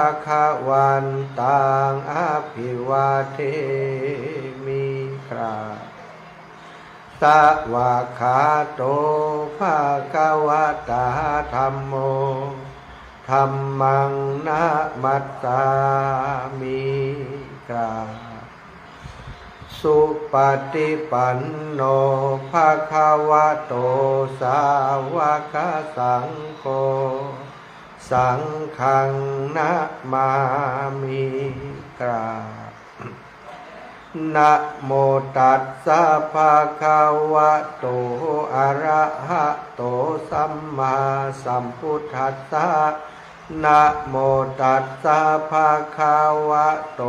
ะคะวันตังอภิวาเทมิคราสวากขาโตภะคะวะตาธัมโมธัมมังนะมัสสามิกราสุปฏิปันโนภะคะวะโตสาวกสังโฆสังฆังนะมามิกรานะโมตัสสะภะคะวะโตอะระหะโตสัมมาสัมพุทธัสสะนะโมตัสสะภะคะวะโต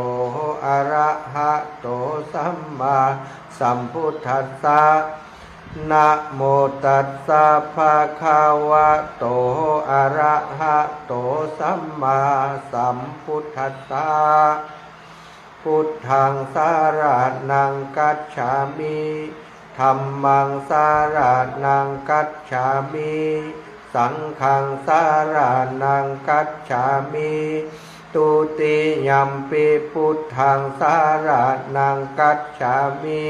อะระหะโตสัมมาสัมพุทธัสสะนะโมตัสสะภะคะวะโตอะระหะโตสัมมาสัมพุทธัสสะพุทธังสารนังกัจฉามิธัมมังสารนังกัจฉามิสังฆังสารนังกัจฉามิตุติยัมปิพุทธังสารนังกัจฉามิ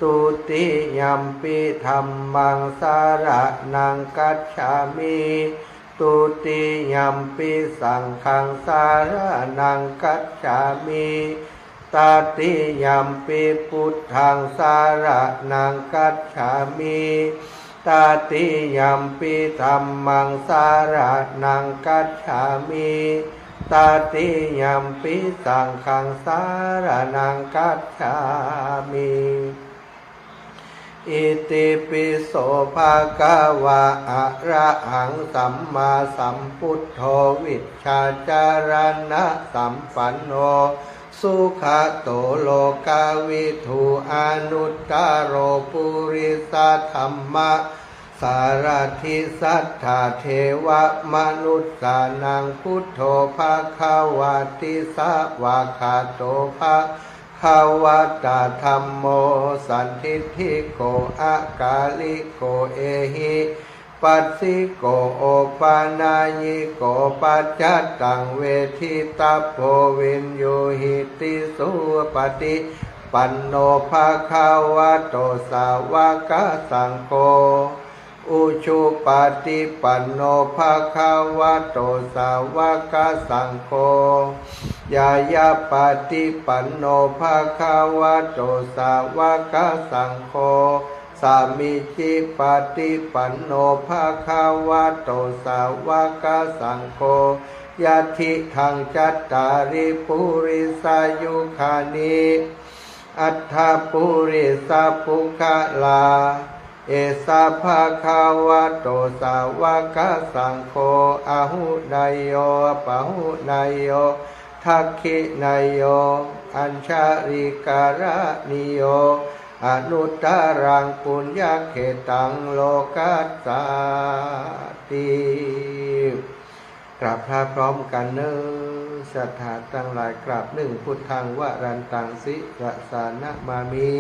ตุติยัมปิธัมมังสารนังกัจฉามิตุติยัมปิสังฆังสารนังกัจฉามิตติยัมปิพุทธังสารนังกัจฉามิตติยัมปิธัมมังสารนังกัจฉามิตติยัมปิสังฆังสารนังกัจฉามิอิติปิโสภะคะวะอะระหังสัมมาสัมพุทโธวิชชาจารณะสัมปันโนสุขโตโลกาวิทูอนุตตโรปุริสธัมมะสารถิสัทธาเทวมนุสสานังพุทโธภะคะวะติสวากขาโตภะคะวะตาธัมโมสันทิฏฐิโกอะกาลิโกเอหิปัสสิโกโอปานายิโกปัจจัตตังเวทิตาโพวินโยหิติสุปฏิปันโนภะคะวะโตสาวกสังโฆอุชุปฏิปันโนภะคะวะโตสาวกสังโฆยายาปฏิปันโนภะคะวะโตสาวกสังโฆสามิจิปฏิปันโนภะคะวะโตสาวกสังโฆยะทิทังจัตตาริปุริสายุคานิอัฏฐปุริสปุคลาเอสะภะคะวะโตสาวกสังโฆอะหุนายโยปะหุนายโยทักขินายโยอัญชาริการะนิโยอนุตตรังปุญญเขตังโลกัสสาติกราบพระพร้อมกันเนื้อศรัทธาทั้งหลายกราบหนึ่งพุทธังวรันตังสิรสานะมามิ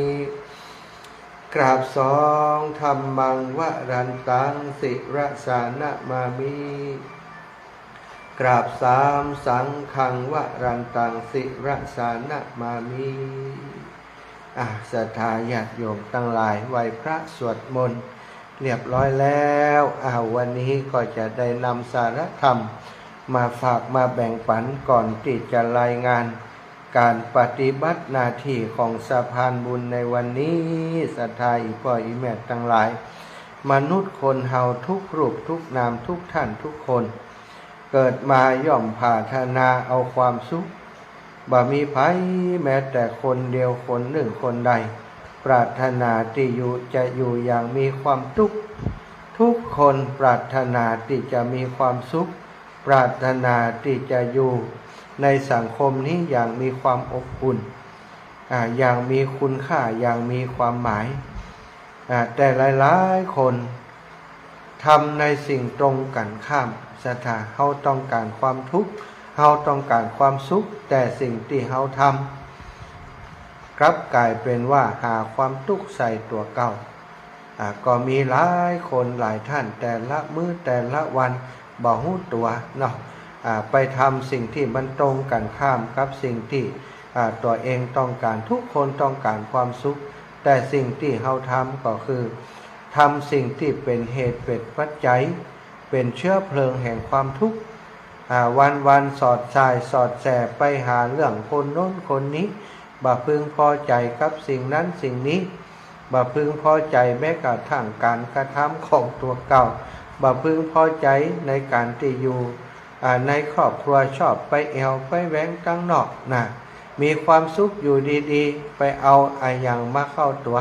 กราบสองธัมมังวรันตังสิรสานะมามิกราบสามสังฆังวรันตังสิรสานะมามิศรัทธาญาติโยมทั้งหลายไหว้พระสวดมนต์เรียบร้อยแล้ววันนี้ก็จะได้นำสาระธรรมมาฝากมาแบ่งปันก่อนที่จะรายงานการปฏิบัติหน้าที่ของสะพานบุญในวันนี้ศรัทธาอีพ่ออีแม่ทั้งหลายมนุษย์คนเฮาทุกรูปทุกนามทุกท่านทุกคนเกิดมาย่อมปรารถนาเอาความสุขบ่มีไผแม้แต่คนเดียวคนหนึ่งคนใดปรารถนาที่จะอยู่อย่างมีความทุกข์ทุกคนปรารถนาที่จะมีความสุขปรารถนาที่จะอยู่ในสังคมนี้อย่างมีความอบอุ่นอย่างมีคุณค่าอย่างมีความหมายแต่หลายๆคนทำในสิ่งตรงกันข้ามศรัทธาเขาต้องการความทุกข์เขาต้องการความสุขแต่สิ่งที่เขาทำกลับกลายเป็นว่าหาความทุกข์ใส่ตัวเก่าก็มีหลายคนหลายท่านแต่ละมื้อแต่ละวันบ่ฮู้ตัวเนาะ ไปทำสิ่งที่มันตรงกันข้ามกับสิ่งที่ตัวเองต้องการทุกคนต้องการความสุขแต่สิ่งที่เราทำก็คือทำสิ่งที่เป็นเหตุเป็นปัจจัยเป็นเชื้อเพลิงแห่งความทุกข์วันสอดสายสอดแสไปหาเรื่องคนโน้นคนนี้บ่พึงพอใจกับสิ่งนั้นสิ่งนี้บ่พึงพอใจแม้กระทั่งการกระทำของตัวเก่าบ่พึงพอใจในการที่อยู่ในครอบครัวชอบไปแอวไปแหวงตั้งนอกมีความสุขอยู่ดีๆไปเอาอย่างมาเข้าตัว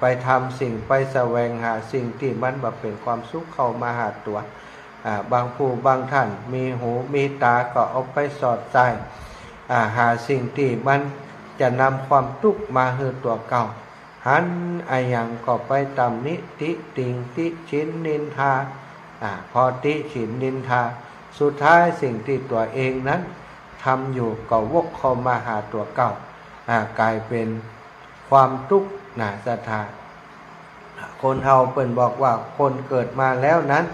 ไปทำสิ่งไปแสวงหาสิ่งที่มันแบบเป็นความสุขเข้ามาหาตัวบางผู้บางท่านมีหูมีตาก็เอาไปสอดใจหาสิ่งที่มันจะนำความทุกข์มาให้ตัวเก่าหันอย่างก็ไปตำหนิติติงติชินนินทาพอติฉินนินทาสุดท้ายสิ่งที่ตัวเองนั้นทำอยู่ก็วกเข้ามาหาตัวเก่ากลายเป็นความทุกข์ศรัทธาคนเฮาเปิ้นบอกว่าคนเกิดมาแล้วนั้น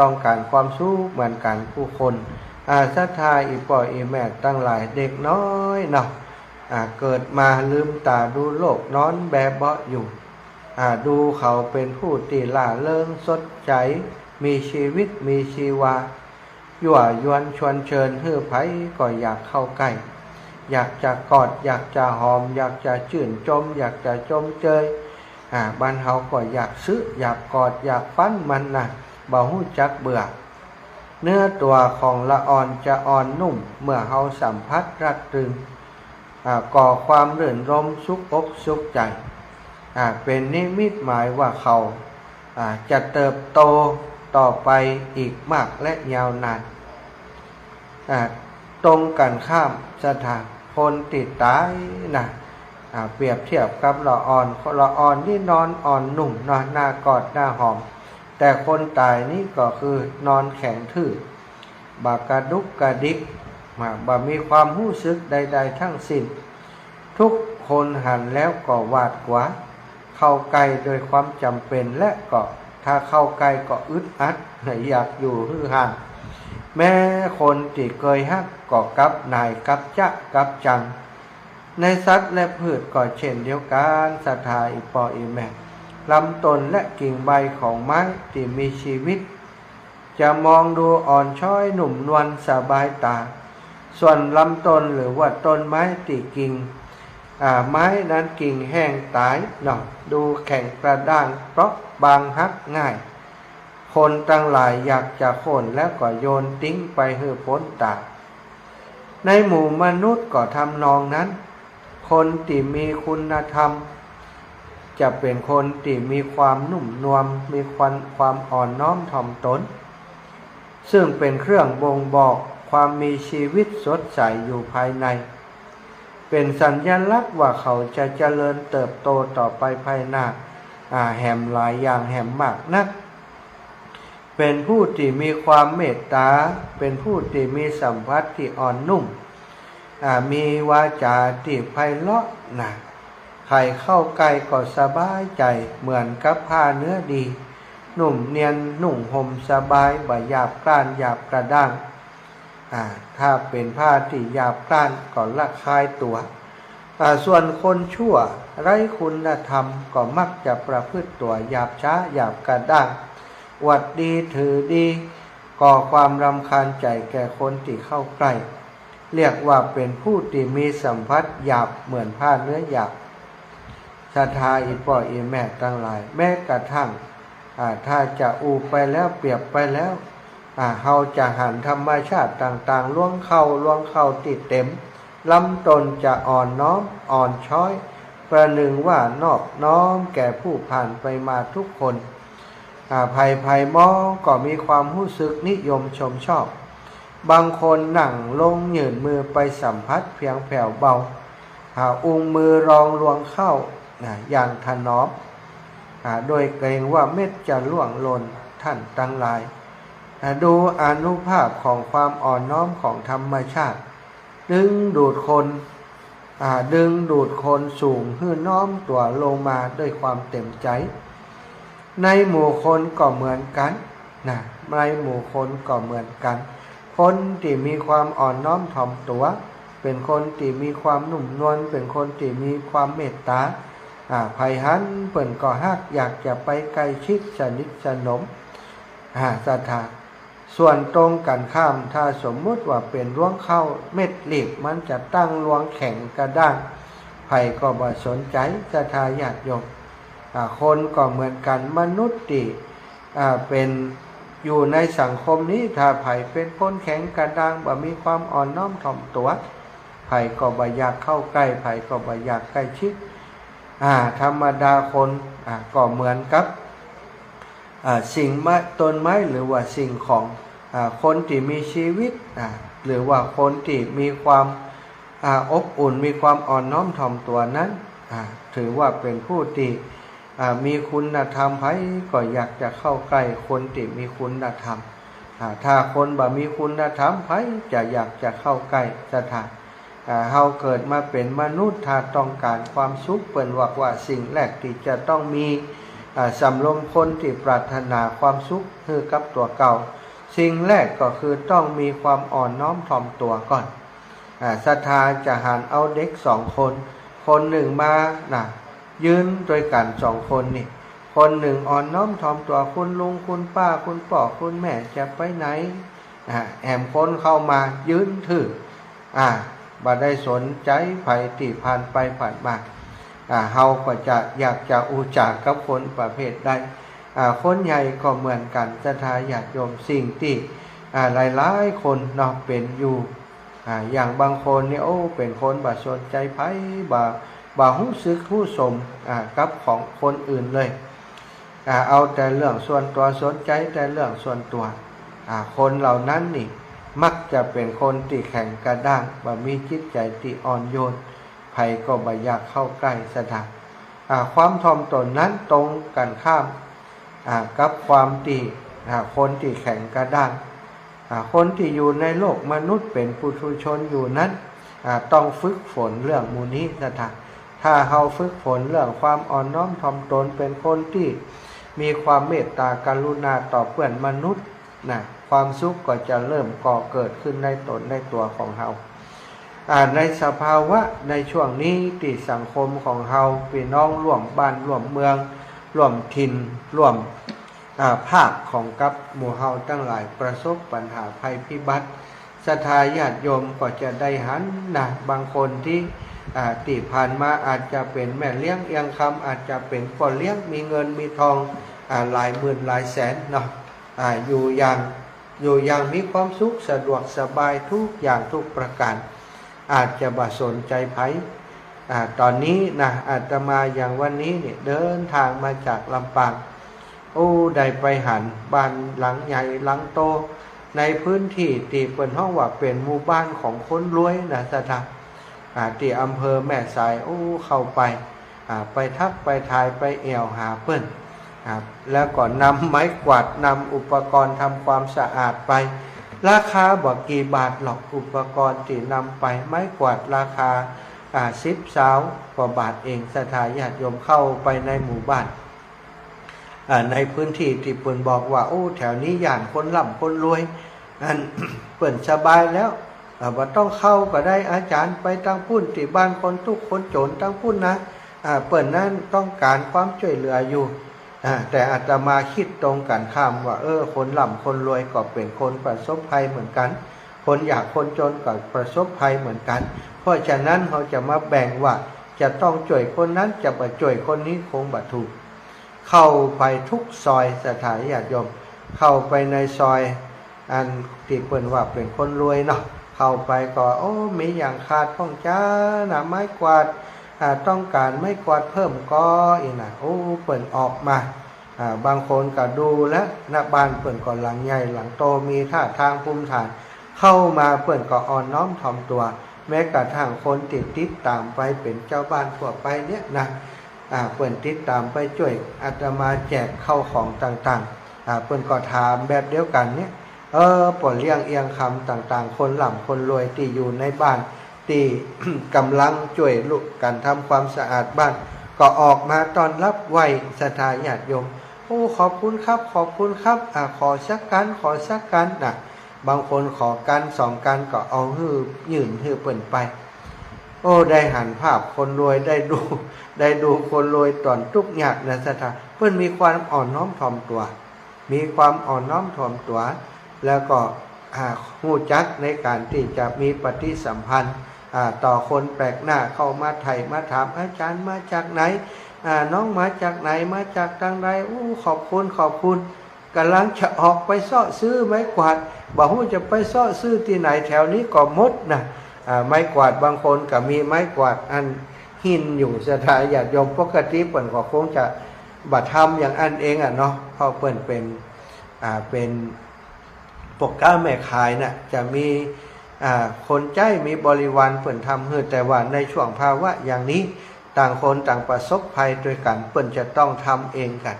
ต้องการความสุขเหมือนกันผู้คนศรัทธาอีพ่ออีแม่ตั้งหลายเด็กน้อยเนาะเกิดมาลืมตาดูโลกนอนแบเบาะอยู่ดูเขาเป็นผู้ที่ล่าเริงสดใสมีชีวิตมีชีวายั่วยวนชวนเชิญฮื้อไผก็อยากเข้าใกล้อยากจะกอดอยากจะหอมอยากจะชื่นชมอยากจะชมเชยบ้านเฮาก็อยากซื้ออยากกอดอยากฟันมันบ่ฮู้จักเบื่อเนื้อตัวของละอ่อนจะอ่อนนุ่มเมื่อเฮาสัมผัสรัดรึงก่อความรื่นรมสุขอกสุขใจเป็นนิมิตหมายว่าเขาจะเติบโตต่อไปอีกมากและยาวนานตรงกันข้ามสถานคนติดตายเปรียบเทียบกับละอ่อนนี่นอนอ่อนนุ่มนอนหน้ากอดหน้าหอมแต่คนตายนี่ก็คือนอนแข็งทื่อบากระดุกกระดิกบ่มีความรู้สึกใดๆทั้งสิ้นทุกคนหันแล้วก็หวาดหวาเข้าใกล้โดยความจำเป็นและก็ถ้าเข้าใกล้ก็อึดอัดอยากอยู่หื้อห่างแม้คนที่เคยฮักก็กับนายกับจ๊ะกับจังในสัตว์และพืชก็เช่นเดียวกันศรัทธาอีพ่ออีแม่ลำต้นและกิ่งใบของไม้ที่มีชีวิตจะมองดูอ่อนช้อยหนุ่มนวลสบายตาส่วนลำต้นหรือว่าต้นไม้ที่กิ่งไม้นั้นกิ่งแห้งตายดูแข็งกระด้างเพราะบางหักง่ายคนตั้งหลายอยากจะโค่นแล้วก็โยนทิ้งไปให้พ้นตาในหมู่มนุษย์ก็ทำนองนั้นคนที่มีคุณธรรมจะเป็นคนที่มีความนุ่มนวลมีความอ่อนน้อมถ่อมตนซึ่งเป็นเครื่องบ่งบอกความมีชีวิตสดใสอยู่ภายในเป็นสัญลักษณ์ว่าเขาจะเจริญเติบโตต่อไปภายหน้าแห่มหลายอย่างแห่มมากนักเป็นผู้ที่มีความเมตตาเป็นผู้ที่มีสัมผัสที่อ่อนนุ่มมีวาจาที่ไพเราะใครเข้าใกล้ก็สบายใจเหมือนกับผ้าเนื้อดีนุ่มเนียนนุ่งห่มสบายบ่หยาบกร้านหยาบกระด้างถ้าเป็นผ้าที่หยาบกร้านก็ละคายตัวส่วนคนชั่วไร้คุณธรรมก็มักจะประพฤติตัวหยาบช้าหยาบกระด้างอวดดีถือดีก่อความรำคาญใจแก่คนที่เข้าใกล้เรียกว่าเป็นผู้ที่มีสัมผัสหยาบเหมือนผ้าเนื้อหยาบศรัทธาอีพ่ออีแม่ทั้งหลายแม้กระทั่งถ้าจะอูไปแล้วเปรียบไปแล้วเฮาจะหันธรรมชาติต่างๆล่วงเข้าติดเต็มลำตนจะอ่อนน้อมอ่อนช้อยประหนึ่งว่านอบน้อมแก่ผู้ผ่านไปมาทุกคนภัยมองก็มีความรู้สึกนิยมชมชอบบางคนนั่งลงยืนมือไปสัมผัสเพียงแผ่วเบาอุ้งมือรองลวงเข้าอย่างถนอมโดยเกรงว่าเม็ดจะล่วงหล่นท่านทั้งหลายดูอานุภาพของความอ่อนน้อมของธรรมชาติดึงดูดคนสูงหื้อน้อมตัวลงมาด้วยความเต็มใจในหมู่คนก็เหมือนกันในหมู่คนก็เหมือนกัน คนที่มีความอ่อนน้อมถ่อมตัวเป็นคนที่มีความนุ่มนวลเป็นคนที่มีความเมตตาไผหันเปิ่นก็ฮักอยากจะไปใกล้ชิดสนิทสนมสถานส่วนตรงกันข้ามถ้าสมมุติว่าเป็นร่วงเข้าเม็ดเหล็กมันจะตั้งรวงแข็งกระด้างไผก็บ่สนใจศรัทธาญาติโยมคนก็เหมือนกันมนุษย์ที่เป็นอยู่ในสังคมนี้ถ้าไผเป็นคนแข็งกระด้างบ่มีความอ่อนน้อมถ่อมตัวไผก็บ่อยากเข้าใกล้ไผก็บ่อยากใกล้ชิดธรรมดาคนก็เหมือนกับสิ่งไม้ต้นไม้หรือว่าสิ่งของคนที่มีชีวิตหรือว่าคนที่มีความอบอุ่นมีความอ่อนน้อมถ่อมตัวนั้นถือว่าเป็นผู้ที่มีคุณธรรมไผก็อยากจะเข้าใกล้คนที่มีคุณธรรมถ้าคนบ่มีคุณธรรมไผจะอยากจะเข้าใกล้สถานเฮาเกิดมาเป็นมนุษย์ถ้าต้องการความสุขเปิ้นว่าสิ่งแรกที่จะต้องมีสำรวมคนที่ปรารถนาความสุขคือกับตัวเก่าสิ่งแรกก็คือต้องมีความอ่อนน้อมถ่อมตัวก่อนศรัทธาจะหันเอาเด็ก2 คนคนหนึ่งมายืนด้วยกัน2 คนนี่คนหนึ่งอ่อนน้อมถ่อมตัวคุณลุงคุณป้าคุณพ่อคุณแม่จะไปไหนแอมคนเข้ามายืนถือบ่ได้สนใจไผที่ผ่านไปผ่านมาเฮาก็จะอยากจะอุจากับคนประเภทใดคนใหญ่ก็เหมือนกันศรัทธาญาติโยมสิ่งที่หลายๆคนเนาะเป็นอยู่อย่างบางคนเนี่ยเป็นคนบ่สนใจไผบ่รู้สึกรู้สมกับของคนอื่นเลยเอาแต่เรื่องส่วนตัวสนใจแต่เรื่องส่วนตัวคนเหล่านั้นนี่มักจะเป็นคนที่แข็งกระด้างบ่มีจิตใจที่อ่อนโยนไผก็บ่อยากเข้าใกล้สถานความถ่อมตนนั้นตรงกันข้ามกับความที่คนที่แข็งกระด้างคนที่อยู่ในโลกมนุษย์เป็นปุถุชนอยู่นั้นต้องฝึกฝนเรื่องมูนี้สถานถ้าเฮาฝึกฝนเรื่องความอ่อนน้อมถ่อมตนเป็นคนที่มีความเมตตากรุณาต่อเพื่อนมนุษย์ความสุขก็จะเริ่มก่อเกิดขึ้นในตนในตัวของเฮาในสภาวะในช่วงนี้ที่สังคมของเฮาพี่น้องร่วมบ้านร่วมเมืองร่วมถิ่นร่วมภาคของกับหมู่เฮาทั้งหลายประสบปัญหาภัยพิบัติศรัทธาญาติโยมก็จะได้หันบางคนที่ที่ผ่านมาอาจจะเป็นแม่เลี้ยงเอียงคำอาจจะเป็นพ่อเลี้ยงมีเงินมีทองหลายหมื่นหลายแสนเนาะอยู่อย่างมีความสุขสะดวกสบายทุกอย่างทุกประการอาจจะบ่สนใจไผตอนนี้อาตมาอย่างวันนี้เนี่ยเดินทางมาจากลำปางได้ไปหันบ้านหลังใหญ่หลังโตในพื้นที่ที่เปิ้นฮ้องว่าเป็นหมู่บ้านของคนรวยสถานที่อำเภอแม่สายเข้าไปไปทักไปทายไปแอวหาเปิ้นแล้วก็นำไม้กวาดนำอุปกรณ์ทำความสะอาดไปราคาบ่กี่บาทหรอกอุปกรณ์ที่นำไปไม้กวาดราคา10 กว่าบาทเองศรัทธาญาติโยมเข้าไปในหมู่บ้านในพื้นที่ที่เปิ้นบอกว่าแถวนี้ย่านคนร่ำคนรวยเปิ้นสบายแล้วบ่ต้องเข้าก็ได้อาจารย์ไปตั้งพุ่นที่บ้านคนทุกข์คนจนตั้งพุ่นนะเปิ้นนั้นต้องการความช่วยเหลืออยู่แต่อาตมาคิดตรงกันข้ามว่าคนร่ำคนรวยก็เป็นคนประสบภัยเหมือนกันคนอยากคนจนก็ประสบภัยเหมือนกันเพราะฉะนั้นเขาจะมาแบ่งว่าจะต้องช่วยคนนั้นจะบ่ช่วยคนนี้คงบ่ถูกเข้าไปทุกซอยสถานญาติโยมเข้าไปในซอยอันที่เปิ้นว่าเป็นคนรวยเนาะเข้าไปก็มีอย่างขาดของจ้าไม้กวาดต้องการไม้กวาดเพิ่มก็อีกเปิ้นออกมาบางคนก็ดูแล้วบ้านเปิ้นก็หลังใหญ่หลังโตมีท่าทางภูมิฐานเข้ามาเปิ้นก็อ่อนน้อมถ่อมตัวแม้กระทั่งคนติดตามไปเป็นเจ้าบ้านทั่วไปเนี่ยเปิ้นติดตามไปช่วยอาตมาแจกข้าวของต่างๆเปิ้นก็ถามแบบเดียวกันเนี่ยป่อเลี้ยงเอียงคำต่างๆคนร่ำคนรวยที่อยู่ในบ้านที่ กำลังช่วยลูกกันทำความสะอาดบ้านก็ออกมาต้อนรับไหวศรัทธาญาติโยมขอบคุณครับขอบคุณครับขอสักกัน บางคนขอกันสองกันก็เอาหื้อยื่นหื้อเปิ่นไปโอ้ได้หันภาพคนรวยได้ดูคนรวยตอนทุกข์ยากนะสถาเพิ่นมีความอ่อนน้อมถ่อมตัวมีความอ่อนน้อมถ่อมตัวแล้วก็หู้จักในการที่จะมีปฏิสัมพันธ์ต่อคนแปลกหน้าเข้ามาไถ่มาถามอาจารย์มาจากไหนน้องมาจากไหนมาจากทางใดขอบคุณกำลังจะออกไปเสาะซื้อไม้กวาดบอกว่าจะไปเสาะซื้อที่ไหนแถวนี้ก็มดนะไม้กวาดบางคนก็มีไม้กวาดอันหินอยู่สถานญาติโยมปกติเปิ่นก็คงจะบัดทำอย่างอันเองเนาะเพราะเปิ่นเป็นปกก้าแม่ขายน่ะจะมีคนใจมีบริวารเปิ่นทำให้แต่ว่าในช่วงภาวะอย่างนี้ต่างคนต่างประสบภัยด้วยกันเปิ่นจะต้องทำเองกัน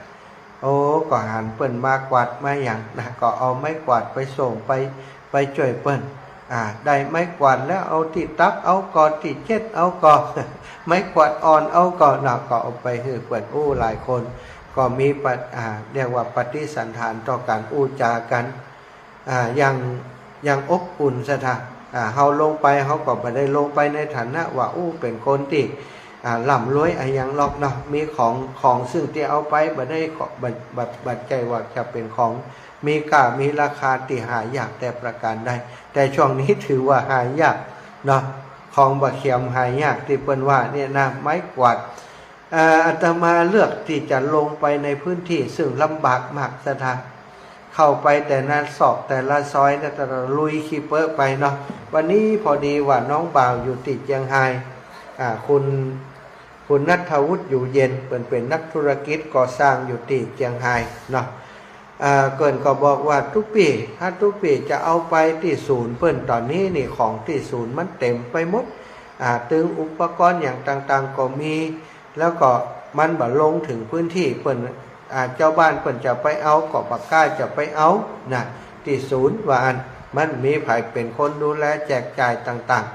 ก็หันเปิ่นมากวาดมาอย่างนะก็เอาไม้กวาดไปส่งไปช่วยเปิ่นได้ไม้กวาดแล้วเอาที่ตักเอาก่อนที่เช็ดเอาก่อนไม้กวาดอ่อนเอาก่อนก็เอาไปให้เปิ่นหลายคนก็มีเรียกว่าปฏิสันถานต่อการจากันยังอบอุ่นซะท่าเฮาลงไปเฮาก็บ่ได้ลงไปในฐานะว่าเป็นคนที่ร่ำรวยอย่างหรอกเนาะมีของซึ่งที่เอาไปบ่ได้บัดใจว่าจะเป็นของมีค่ามีราคาที่หายากแต่ประการใดแต่ช่วงนี้ถือว่าหายากเนาะของบ่เขียมหายากที่เปิ้นว่าเนี่ยนะไม้กวาดอาตมาเลือกที่จะลงไปในพื้นที่ซึ่งลำบากมากซะท่าเข้าไปแต่ละซอกแต่ละซอยแต่ละลุยขี้เปิ้ไปเนาะวันนี้พอดีว่าน้องบ่าวอยู่ติดเชียงไฮ้คุณณัฐวุฒิอยู่เย็นเป็นนักธุรกิจก่อสร้างอยู่ที่เชียงไฮ้เนาะเกินก็บอกว่าทุกปีจะเอาไปที่ศูนย์เปิ้นตอนนี้นี่ของที่ศูนย์มันเต็มไปหมดตึงอุปกรณ์อย่างต่างๆก็มีแล้วก็มันบ่ลงถึงพื้นที่เปิ้นเจ้าบ้านเปิ้นจะไปเอาก็บ่กล้าจะไปเอานะที่ศูนย์ว่ามันมีไผเป็นคนดูแลแจกจ่ายต่างๆ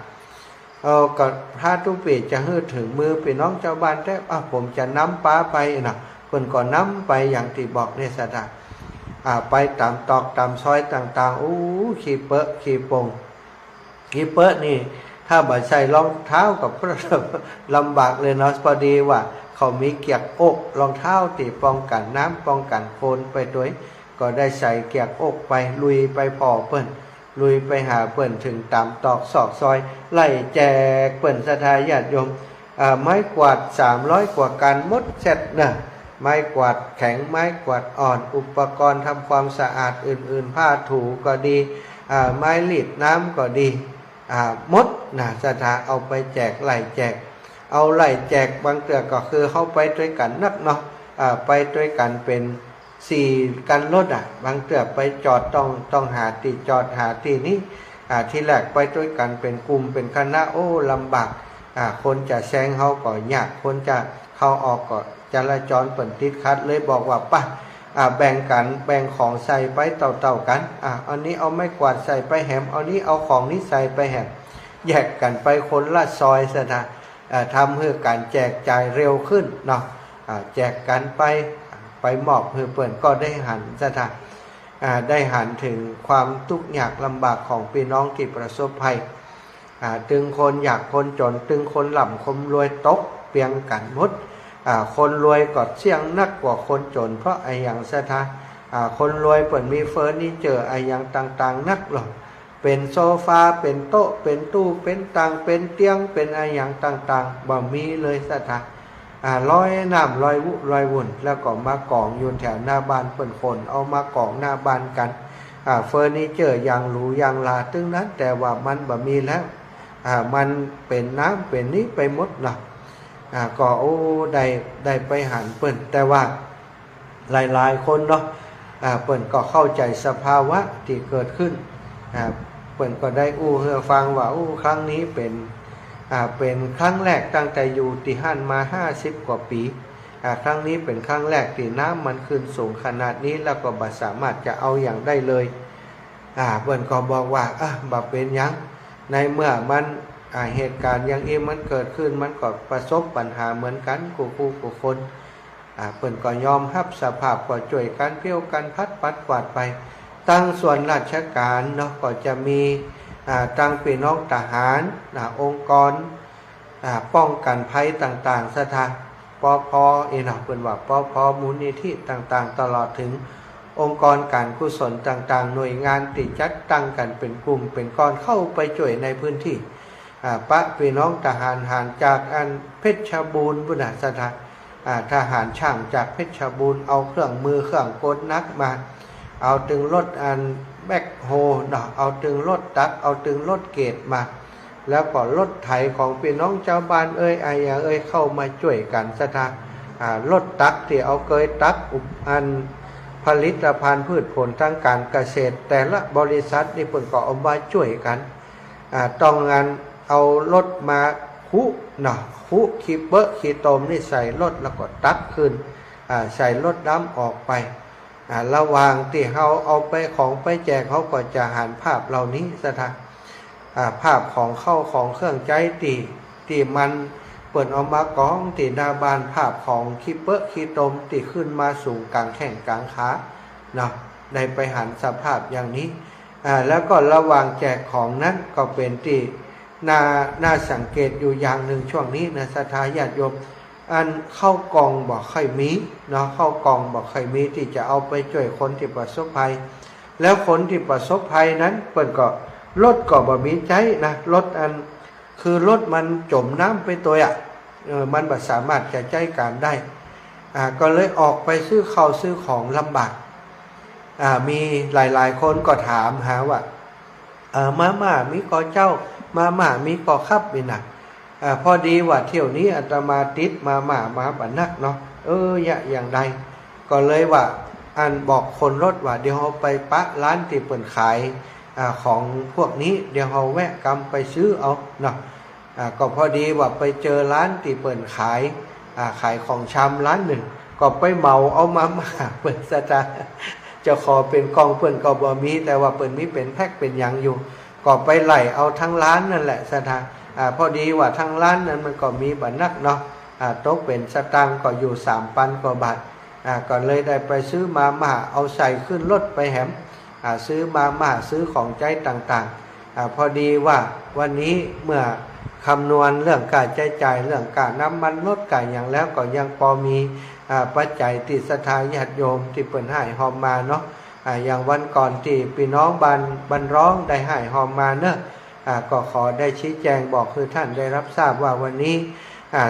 ก็ถ้าทุกปีจะฮื้อถึงมือพี่น้องเจ้าบ้านแต่ผมจะนำป้าไปนะเพิ่นก็นำไปอย่างที่บอกในสถานไปตามตอกตามซอยต่างๆขี้เปอะขี้ปงขี้เปอะนี่ถ้าบ่ใส่รองเท้ากับลำบากเลยเนาะพอดีว่าเขามีเกียกอกรองเท้าที่ป้องกันน้ำป้องกันโคลนไปด้วยก็ได้ใส่เกียกอกไปลุยไปพอเปิ้นลุยไปหาเปิ้นถึงตามตอกซอกซอยไล่แจกเปิ้นศรัทธาญาติโยมไม้กวาด300กว่ากันหมดเสร็จนะไม้กวาดแข็งไม้กวาดอ่อนอุปกรณ์ทำความสะอาดอื่นๆผ้าถูก็ดีไม้รีดน้ำก็ดีมดนะศรัทธาเอาไปแจกไล่แจกเอาไล่แจกบางเตือก็คือเข้าไปด้วยกันนักเนาะไปด้วยกันเป็น4กันรถบางเตือไปจอดต้องหาที่จอดหาที่นี้ที่แรกไปด้วยกันเป็นกลุ่มเป็นคณะลำบากคนจะแซงเขาก็ยากคนจะเข้าออกก็จราจรเปิ่นติดขัดเลยบอกว่าป่ะแบ่งกันแบ่งของใส่ไปเต่าๆกันอันนี้เอาไม้กวาดใส่ไปแหมอันนี้เอาของนี้ใส่ไปแหมแยกกันไปคนละซอยซะนะทำให้การแจกจ่ายเร็วขึ้นเนาะแจกกันไปมอบให้เปิ่นก็ได้หันซะนะได้หันถึงความทุกข์ยากลำบากของพี่น้องที่ประสบภัยตึงคนอยากคนจนตึงคนหล่ำคนรวยตกเปียงกันหมดคนรวยก็เสี่ยงนักกว่าคนจนเพราะอย่างซะนะคนรวยเปิ่นมีเฟอร์นิเจอร์อย่างต่างๆนักหรอกเป็นโซฟาเป็นโต๊ะเป็นตู้เป็นตังเป็นเตียงเป็นอย่างต่างๆบ่มีเลยซะนะร้อยน้ำร้อยวุ่นแล้วก็มากองอยู่แถวหน้าบ้านเปิ่นคนเอามากองหน้าบ้านกันเฟอร์นิเจอร์อย่างหรูอย่างลาตึงนั้นแต่ว่ามันบ่มีแล้วมันเป็นน้ำเป็นนี้ไปหมดเนาะก็ได้ไปหันเปิ่นแต่ว่าหลายๆคนเนาะเปิ่นก็เข้าใจสภาวะที่เกิดขึ้นเปิ่นก็ได้ให้ฟังว่าครั้งนี้เป็นครั้งแรกตั้งแต่อยู่ที่หั่นมา50กว่าปีครั้งนี้เป็นครั้งแรกที่น้ำมันขึ้นสูงขนาดนี้แล้วก็บ่สามารถจะเอาอย่างได้เลยเปิ่นก็บอกว่าบ่เป็นหยังในเมื่อมันเหตุการณ์อย่างนี้มันเกิดขึ้นมันก็ประสบปัญหาเหมือนกันกูคนเปิ่นก็ยอมรับสภาพก็ช่วยกันเพี้ยวกันพัดปัดกวาดไป ตั้งส่วนราชการเนาะก็จะมีตั้งพี่น้องทหารองค์กรป้องกันภัยต่างๆสถานปพเนาะเป็นว่าปพมูลนิธิต่างๆตลอดถึงองค์กรการกุศลต่างๆหน่วยงานที่จัดตั้งกันเป็นกลุ่มเป็นก้อนเข้าไปช่วยในพื้นที่ปะพี่น้องทหารหารจากอันเพชรบูรณ์บุญสถานทหารช่างจากเพชรบูรณ์เอาเครื่องมือเครื่องกลนักมาเอาตึงรถอันแบคโฮเนาะเอาตึงรถตักเอาตึงรถเกตมาแล้วก็รถไถของพี่น้องชาวบ้านเข้ามาช่วยกันสถานรถตักที่เอาเกยตักอันผลิตภัณฑ์พืชผลทางการเกษตรแต่ละบริษัทนี่เพิ่นก็เอามาช่วยกันต้องงานเอารถมาคุเนาะคุขีเบอะขีตมนี่ใส่รถแล้วก็ตักขึ้นใส่รถดำออกไประหว่างที่เขาเอาไปของไปแจกเขาก็จะหันภาพเหล่านี้สถานภาพของเข้าของเครื่องใจตีมันเปิดออกมากองตีหน้าบานภาพของขีเปอะขีตมตีขึ้นมาสูงกลางแข้งกลางขาเนาะได้ไปหันสภาพอย่างนี้แล้วก็ระหว่างแจกของนั้นก็เป็นที่น่าสังเกตอยู่อย่างหนึ่งช่วงนี้นะศรัทธาญาติโยมอันเข้ากองบอกใครมีเนาะเข้ากองบอกใครมีที่จะเอาไปช่วยคนที่ประสบภัยแล้วคนที่ประสบภัยนั้นเปิดก็รถก็บ่มีใจนะรถอันคือรถมันจมน้ำไปตัวมันบ่สามารถจะใจการได้ก็เลยออกไปซื้อข้าวซื้อของลำบากมีหลายๆคนก็ถามหาว่ามามีก่อเจ้ามามีก่อคับนี่นะพอดีว่าเที่ยวนี้อาตมาติดมาบันนักเนาะอย่างใดก็เลยว่าอันบอกคนรถว่าเดี๋ยวเราไปปะร้านที่เปิดขายของพวกนี้เดี๋ยวเราแวะกำไปซื้อเอาเนาะก็พอดีว่าไปเจอร้านที่เปิดขายของชำร้านหนึ่งก็ไปเมาเอามาเปิดสตาจะขอเป็นกองเปิ่นก็บ่มีแต่ว่าเปิ่นมีเป็นแพ็คเป็นยังอยู่ก็ไปไล่เอาทั้งร้านนั่นแหละสถานพอดีว่าทั้งร้านนั้นมันก็มีบัตรนักเนาะตกเป็นสตางค์ก็อยู่3,000 กว่าบาทก็เลยได้ไปซื้อมาเอาใส่ขึ้นรถไปแหมซื้อมาซื้อของใจต่างๆพอดีว่าวันนี้เมื่อคำนวณเรื่องการใช้จ่ายเรื่องการน้ำมันรถการอย่างแล้วก็ยังพอมีปัจจัยที่ศรัทธาญาติโยมที่เปิ่นให้หอมมาเนาะอย่างวันก่อนที่พี่น้องบันร้องได้ให้หอมมาเนอะก็ขอได้ชี้แจงบอกคือท่านได้รับทราบว่าวันนี้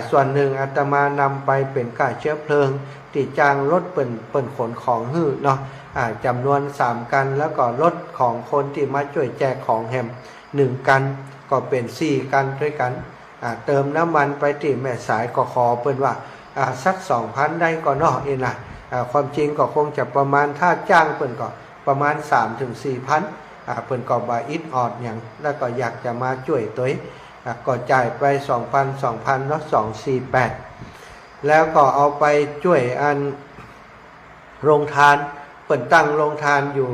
ส่วนหนึ่งอาตมานำไปเป็นค่าเชื้อเพลิงติดจางรถเปิ่นขนของหื้อเนาะจำนวน3 กันแล้วก็รถของคนที่มาช่วยแจกของแฮม1 กันก็เป็น4 กันด้วยกันเติมน้ำมันไปที่แม่สายก็ขอเปิ่นว่าสัก 2,000 ได้ก็เนาะนะความจริงก็คงจะประมาณถ้าจ้างเปิ่นก็ประมาณ 3-4,000เปิ่นก็บ่อิดออดอย่างแล้วก็อยากจะมาช่วยตัวก็จ่ายไป 2,000 เนาะ248แล้วก็เอาไปช่วยอันโรงทานเปิ่นตั้งโรงทานอยู่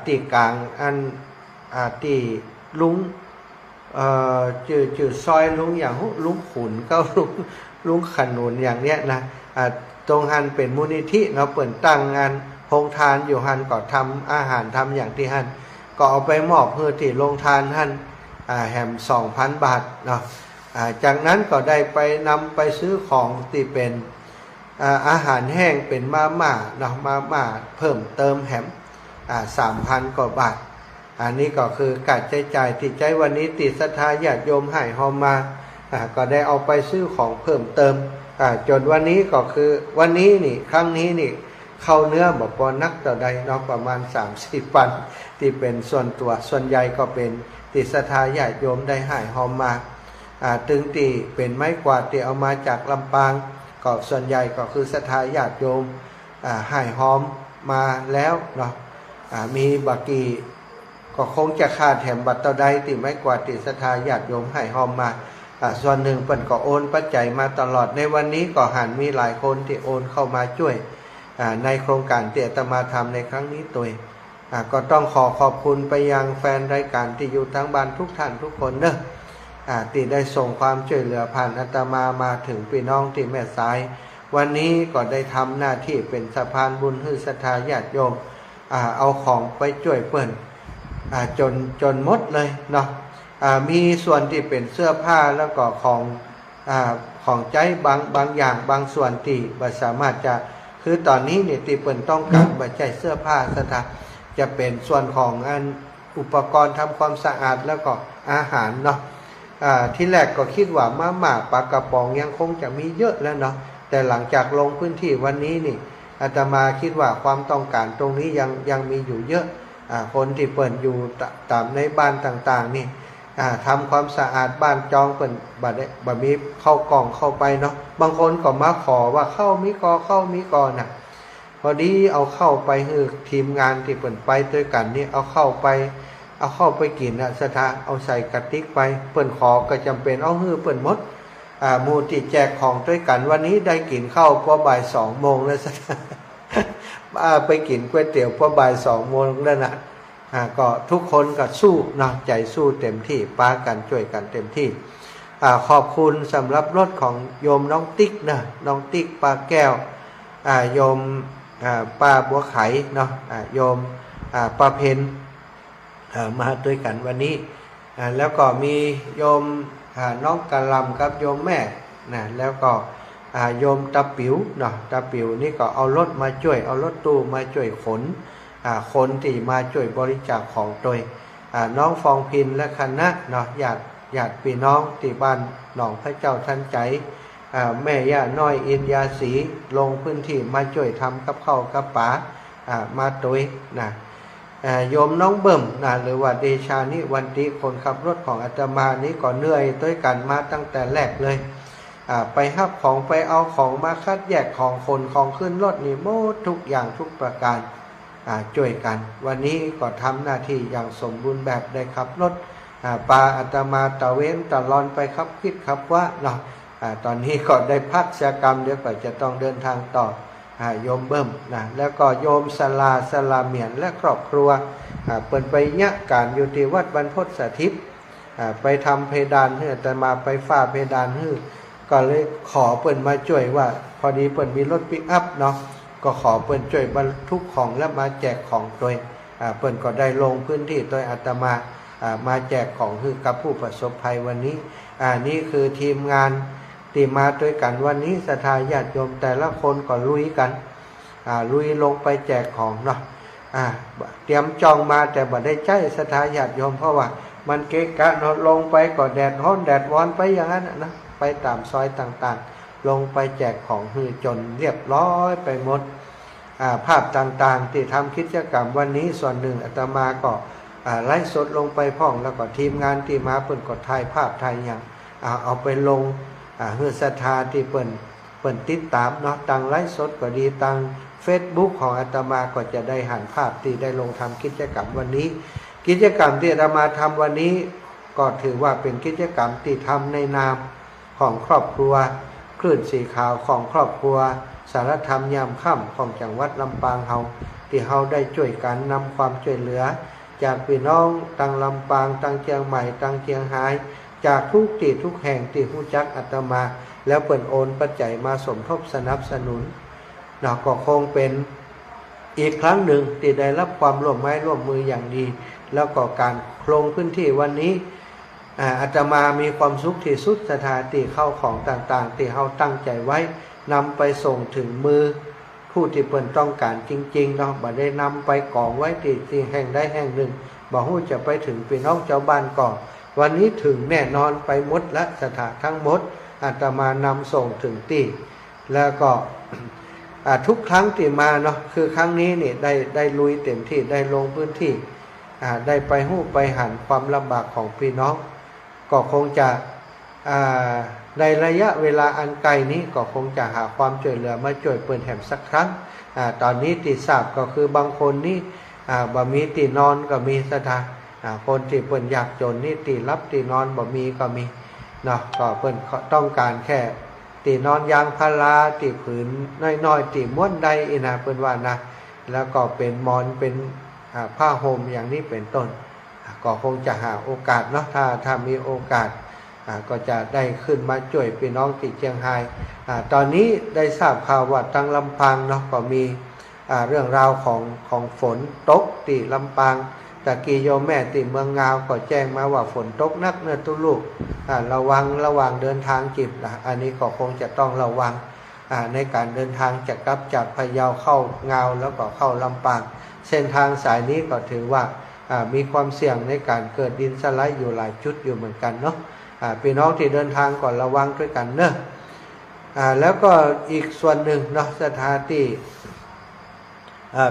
ที่กลางอันที่ลุงจื่อซอยลุงอย่างลุงขุนก็ลุงขนุนอย่างเนี้ยนะตรงหันเป็นมูลนิธิเนาะเปิ่นตั้งงานโรงทานอยู่หันก็ทำอาหารทำอย่างที่หันก็เอาไปมอบเพื่อที่โรงทานหันแหม 2,000 บาทเนาะจากนั้นก็ได้ไปนำไปซื้อของที่เป็นอาหารแห้งเป็นมาม่าเนาะมาม่าเพิ่มเติมแหม3,000 กว่าบาทอันนี้ก็คือการใช้จ่ายที่ใจวันนี้ติดศรัทธาญาติโยมให้หอมมาก็ได้เอาไปซื้อของเพิ่มเติมจนวันนี้ก็คือวันนี้นี่ครั้งนี้นี่เข้าเนื้อบ่พอนักต่อใดเนาะประมาณ 30 ปันที่เป็นส่วนตัวส่วนใหญ่ก็เป็นติดศรัทธาญาติโยมได้ให้หอมมาตึงตีเป็นไม้กวาดที่เอามาจากลำปางก็ส่วนใหญ่ก็คือศรัทธาญาติโยมให้หอมมาแล้วเนาะมีบักกี้ก็คงจะขาดแถมบัตรต่อใดที่ไม้กวาดติดศรัทธาญาติโยมให้หอมมาส่วนหนึ่งเพิ่นก็โอนปัจจัยมาตลอดในวันนี้ก็หันมีหลายคนที่โอนเข้ามาช่วยในโครงการที่อาตมาทำในครั้งนี้ตัวก็ต้องขอบคุณไปยังแฟนรายการที่อยู่ทั้งบ้านทุกท่านทุกคนเนอะที่ได้ส่งความช่วยเหลือผ่านอาตมาถึงพี่น้องที่แม่สายวันนี้ก็ได้ทำหน้าที่เป็นสะพานบุญให้ศรัทธาญาติโยม เอาของไปช่วยเปิ้นจนหมดเลยเนาะมีส่วนที่เป็นเสื้อผ้าแล้วก็ของใจบางอย่างบางส่วนที่บ่สามารถจะคือตอนนี้เนี่ยที่เปิ้นต้องการบ่ใช้เสื้อผ้าสถานจะเป็นส่วนของอุปกรณ์ทำความสะอาดแล้วก็อาหารเนาะที่แรกก็คิดว่ามาม่าปลากระป๋องยังคงจะมีเยอะแล้วเนาะแต่หลังจากลงพื้นที่วันนี้นี่อาตมาคิดว่าความต้องการตรงนี้ยังมีอยู่เยอะคนที่เปิดอยู่ตามในบ้านต่างๆนี่ทำความสะอาดบ้านจองเปิดบัดมีเข้ากล่องเข้าไปเนาะบางคนก็มาขอว่าเข้ามีกอน่ะพอดีเอาเข้าไปคือทีมงานที่เปิดไปด้วยกันนี่เอาเข้าไปกินสถานเอาใส่กระติกไปเปิดขอก็จำเป็นเอาฮือเปิดมดหมู่ที่แจกของด้วยกันวันนี้ได้กินข้าวพอบ่าย2 โมงแล้วสักไปกินก๋วยเตี๋ยวพอบ่าย2 โมงแล้วนะก็ทุกคนก็สู้เนาะใจสู้เต็มที่ป้ากันช่วยกันเต็มที่ขอบคุณสำหรับรถของโยมน้องติ๊กนะน้องติ๊กป้าแก้วโยมป้าบัวไขเนาะโยมป้าเพนมาด้วยกันวันนี้แล้วก็มีโยมน้องกะลำกับโยมแม่นะแล้วก็โยมตะปิ๋วเนาะตะปิ๋วนี่ก็เอารถมาช่วยเอารถตู้มาช่วยขนคนที่มาช่วยบริจาคของโดยน้องฟองพินและคณะเนาะญาติพี่น้องที่บ้านหนองพระเจ้าทันใจแม่ย่าน้อยอินยาศรีลงพื้นที่มาช่วยทำกับข้าวกับป๋ามาโดยนะโยมน้องเบิ่มนะหรือว่าเดชานิวันติคนขับรถของอาตมานี้ก็เหนื่อยด้วยกันมาตั้งแต่แรกเลยไปหับของไปเอาของมาคัดแยกของคนของขึ้นรถนี่หมดทุกอย่างทุกประการช่วยกันวันนี้ก็ทำหน้าที่อย่างสมบูรณ์แบบได้ขับรถปาอาตมาตะเว้นตะลอนไปขับคิดขับว่าเนาะตอนนี้ก็ได้พักเสียกรรมเดี๋ยวก็จะต้องเดินทางต่อโยมเบิ่มนะแล้วก็โยมสลาเมียนและครอบครัวเปิดไปยะการอยู่ที่วัดบรรพตสถิตไปทำเพดานให้อาตมาไปฝ้าเพดานให้ก็เลยขอเปิดมาช่วยว่าพอดีเปิดมีรถปิกอัพเนาะก็ขอเปิดช่วยบรรทุกของและมาแจกของโดยเปิดก็ได้ลงพื้นที่โดยอาตมาแจกของให้กับผู้ประสบภัยวันนี้นี่คือทีมงานที่มาด้วยกันวันนี้ศรัทธาญาติโยมแต่ละคนก็ลุยกันลุยลงไปแจกของเนาะเตรียมจองมาแต่บ่ได้ใจศรัทธาญาติโยมเพราะว่ามันเกะกะเนาะลงไปก็แดดร้อนแดดร้อนไปอย่างนั้นนะไปตามซอยต่างๆลงไปแจกของฮือจนเรียบร้อยไปหมดภาพต่างๆที่ทำกิจกรรมวันนี้ส่วนหนึ่งอาตมาก็ไลฟ์สดลงไปพ่องแล้วก็ทีมงานที่มาเปิ่นก็ถ่ายภาพถ่ายอย่างเอาไปลงเฮือศรัทธาที่เปิ่นติดตามเนาะตังไลฟ์สดก็ดีตัง Facebook ของอาตมาก็จะได้หันภาพที่ได้ลงทำกิจกรรมวันนี้กิจกรรมที่อาตมาทำวันนี้ก็ถือว่าเป็นกิจกรรมที่ทำในนามของครอบครัวคลื่นสีขาวของครอบครัวสารธรรมยามค่ำของจังหวัดลำปางเฮาที่เฮาได้ช่วยกันนำความช่วยเหลือจากพี่น้องตั้งลำปางตั้งเชียงใหม่ตั้งเชียงรายจากทุกที่ทุกแห่งที่รู้จักอาตมาแล้วเปิ่นโอนปัจจัยมาสมทบสนับสนุนก็คงเป็นอีกครั้งหนึ่งที่ได้รับความร่วมไม้ร่วมมืออย่างดีแล้วก็การลงพื้นที่วันนี้อาตมามีความสุขที่สุดสถานที่เข้าของต่างๆที่เฮาตั้งใจไว้นำไปส่งถึงมือผู้ที่เปิ่นต้องการจริงๆเนาะบ่ได้นำไปกองไว้ที่แห่งใดแห่งหนึ่งบ่ฮู้จะไปถึงพี่น้องเจ้าบ้านก่อนวันนี้ถึงแน่นอนไปหมดและสถานทั้งหมดอาตมานำส่งถึงที่แล้วก็ทุกครั้งที่มาเนาะคือครั้งนี้นี่ได้ลุยเต็มที่ได้ลงพื้นที่ได้ไปฮู้ไปหันความลำบากของพี่น้องก็คงจะในระยะเวลาอันไกลนี้ก็คงจะหาความช่วยเหลือมาช่วยเปิดแห่มสักครั้งตอนนี้ที่ทราบก็คือบางคนนี่บ่มีที่นอนก็มีสถานคนที่เปิ่นอยากจนนี่ที่รับที่นอนบ่มีก็มีเนาะก็เปิ่นต้องการแค่ที่นอนยางพาราที่ผืนน้อยๆที่ม้วนใดอีนะเปิ่นว่านะแล้วก็เป็นมอนเป็นผ้าห่มอย่างนี้เป็นต้นก็คงจะหาโอกาสเนาะถ้ามีโอกาสก็จะได้ขึ้นมาช่วยพี่น้องที่เชียงรายตอนนี้ได้ทราบข่าวว่าทางลำปางเนาะก็มี เรื่องราวของฝนตกที่ลำปางตะกี้โยมแม่ที่เมืองงาวก็แจ้งมาว่าฝนตกนักเนื้อตุลูกระวังระหว่างเดินทางจิบอันนี้ก็คงจะต้องระวังในการเดินทางจะกลับจากพะเยาเข้างาวแล้วก็เข้าลำปางเส้นทางสายนี้ก็ถือว่ามีความเสี่ยงในการเกิดดินสไลด์อยู่หลายจุดอยู่เหมือนกันเนาะพี่น้องที่เดินทางก่อนระวังด้วยกันเนอะแล้วก็อีกส่วนหนึ่งเนาะสถานที่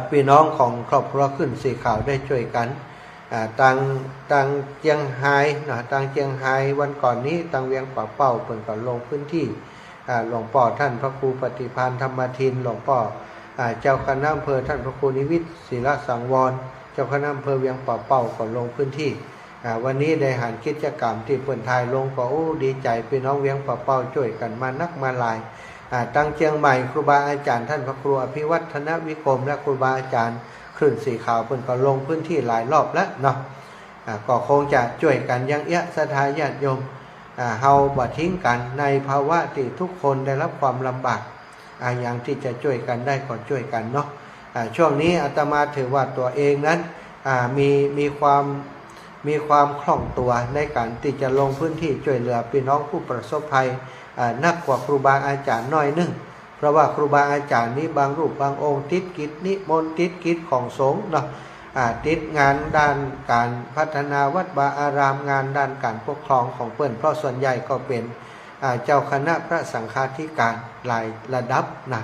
พี่น้องของครอบครัวขึ้นสีขาวได้ช่วยกันต่างเจียงไฮ้นะต่างเจียงไฮ้วันก่อนนี้ต่างเวียงป่าเป้าเปิดก่อนลงพื้นที่หลวงพ่อท่านพระครูปฏิภาณธรรมทินหลวงพ่อเจ้าคณะอำเภอท่านพระครูนิวิทย์ศิลสังวรเจ้าคณะอำเภอเวียงป่าเป้าก่อนลงพื้นที่วันนี้ได้หันกิจกรรมที่เปิดทายลงก็ดีใจพี่น้องเวียงป่าเป้าช่วยกันมานักมาหลายตั้งเชียงใหม่ครูบาอาจารย์ท่านพระครูอภิวัฒนวิกรมและครูบาอาจารย์คลื่นสีขาวเพิ่นก็ลงพื้นที่หลายรอบแล้วเนาะก็คงจะช่วยกันยังเอี้ยศรัทธาญาติโยมเฮาบ่ทิ้งกันในภาวะที่ทุกคนได้รับความลำบากอย่างที่จะช่วยกันได้ก็ช่วยกันเนาะช่วงนี้อาตมาถือว่าตัวเองนั้นมีความคล่องตัวในการที่จะลงพื้นที่ช่วยเหลือพี่น้องผู้ประสบภัยนักกว่าครูบาอาจารย์น้อยนึงเพราะว่าครูบาอาจารย์นี้บางรูปบางองค์ติดกิจนิมนต์ติดกิจของสงฆ์เนาะติดงานด้านการพัฒนาวัดวาอารามงานด้านการปกครองของเปิ้นเพราะส่วนใหญ่ก็เป็นเจ้าคณะพระสังฆาธิการหลายระดับนะ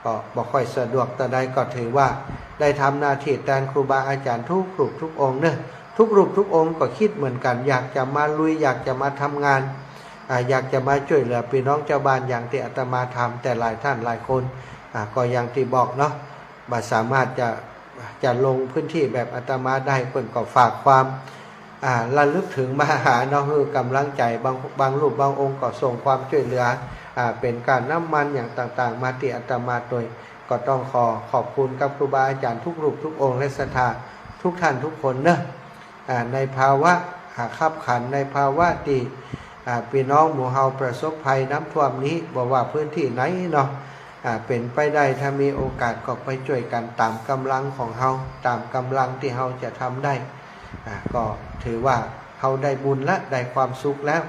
ก็บ่ค่อยสะดวกแต่ใดก็ถือว่าได้ทำหน้าที่แทนครูบาอาจารย์ทุกรูปทุกองค์เนอะทุกรูปทุกองค์ก็คิดเหมือนกันอยากจะมาลุยอยากจะมาทำงานอยากจะมาช่วยเหลือพี่น้องเจ้าบ้านอย่างที่อาตมาทำแต่หลายท่านหลายคนก็อย่างที่บอกเนาะบ่สามารถจะลงพื้นที่แบบอาตมาได้เพิ่นก็ฝากความระลึกถึงมาหาเนาะคือกำลังใจบางรูปบางองค์ก็ส่งความช่วยเหลือเป็นการน้ำมันอย่างต่างๆมาที่อาตมาโดยก็ต้องขอบคุณกับครูบาอาจารย์ทุกรูปทุกองค์และศรัทธาทุกท่านทุกคนเนอะในภาวะขับขันในภาวะที่พี่น้องหมู่เฮาประสบภัยน้ำท่วมนี้บอกว่าพื้นที่ไหนเนาะเป็นไปได้ถ้ามีโอกาสก็ไปช่วยกันตามกำลังของเฮาตามกำลังที่เฮาจะทำได้ก็ถือว่าเฮาได้บุญและได้ความสุขแล้ว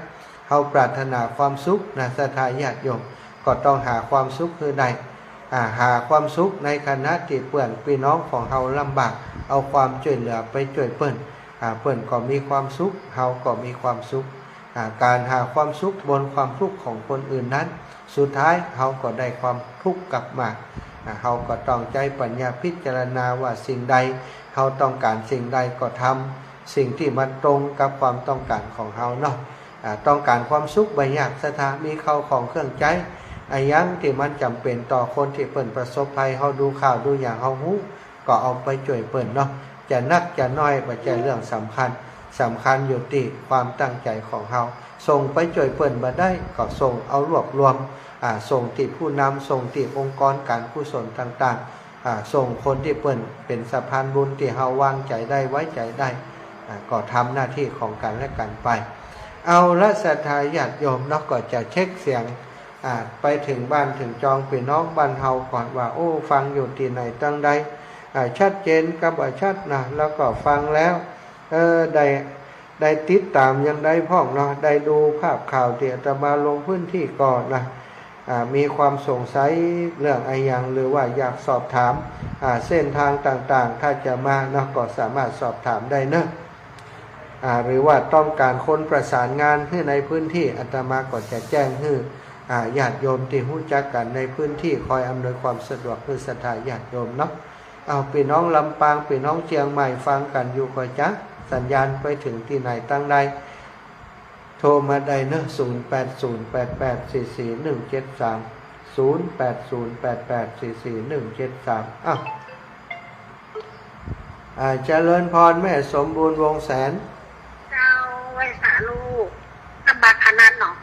เฮาปรารถนาความสุขนะศรัทธาญาติโยมก็ต้องหาความสุขคือใดหาความสุขในขณะที่เพื่อนพี่น้องของเฮาลำบากเอาความช่วยเหลือไปช่วยเปิ้นเปิ้นก็มีความสุขเฮาก็มีความสุขการหาความสุขบนความทุกข์ของคนอื่นนั้นสุดท้ายเฮาก็ได้ความทุกข์กลับมาเฮาก็ต้องใจปัญญาพิจารณาว่าสิ่งใดเฮาต้องการสิ่งใดก็ทำสิ่งที่มันตรงกับความต้องการของเฮาเนาะต้องการความสุขบ่ยากสถามีเข้าของเครื่องใจยังที่มันจำเป็นต่อคนที่เปิ้นประสบภัยเฮาดูข่าวดูอย่างเฮาฮู้ก็เอาไปช่วยเปิ้นเนาะจะนักจะน้อยบ่ใช่เรื่องสำคัญอยู่ที่ความตั้งใจของเฮาส่งไปช่วยเปิ้นบ่ได้ก็ส่งเอารวบรวมส่งที่ผู้นำส่งที่องค์กรการกุศลต่างๆส่งคนที่เปิ้นเป็นสะพานบุญที่เฮาวางใจได้ไว้ใจได้ก็ทำหน้าที่ของกันและกันไปเอาละศรัทธาญาติโยมเนาะก็จะเช็คเสียงไปถึงบ้านถึงจองพี่น้องบ้านเฮาก่อนว่าฟังอยู่ที่ไหนตั้งใดชัดเจนกับชัดนะแล้วก็ฟังแล้วได้ติดตามยังได้พ่องเนาะได้ดูภาพข่าวที่อาตมาลงพื้นที่ก่อนนะมีความสงสัยเรื่องอะไรอย่างหรือว่าอยากสอบถามเส้นทางต่างๆถ้าจะมาเนาะก็สามารถสอบถามได้เนอะหรือว่าต้องการคนประสานงานให้ในพื้นที่อาตมาก็จะแจ้งให้ญาติโยมที่รู้จักกันในพื้นที่คอยอำนวยความสะดวกให้ศรัทธาญาติโยมเนาะเอาพี่น้องลำปางพี่น้องเชียงใหม่ฟังกันอยู่ก็จ๊ะสัญญาณไปถึงที่ไหนตั้งใดโทรมาได้เนอะ08088173 0808844173เจริญพรแม่สมบูรณ์วงแสนเจ้าไว้สาลูกลำบากขนาดเนาะ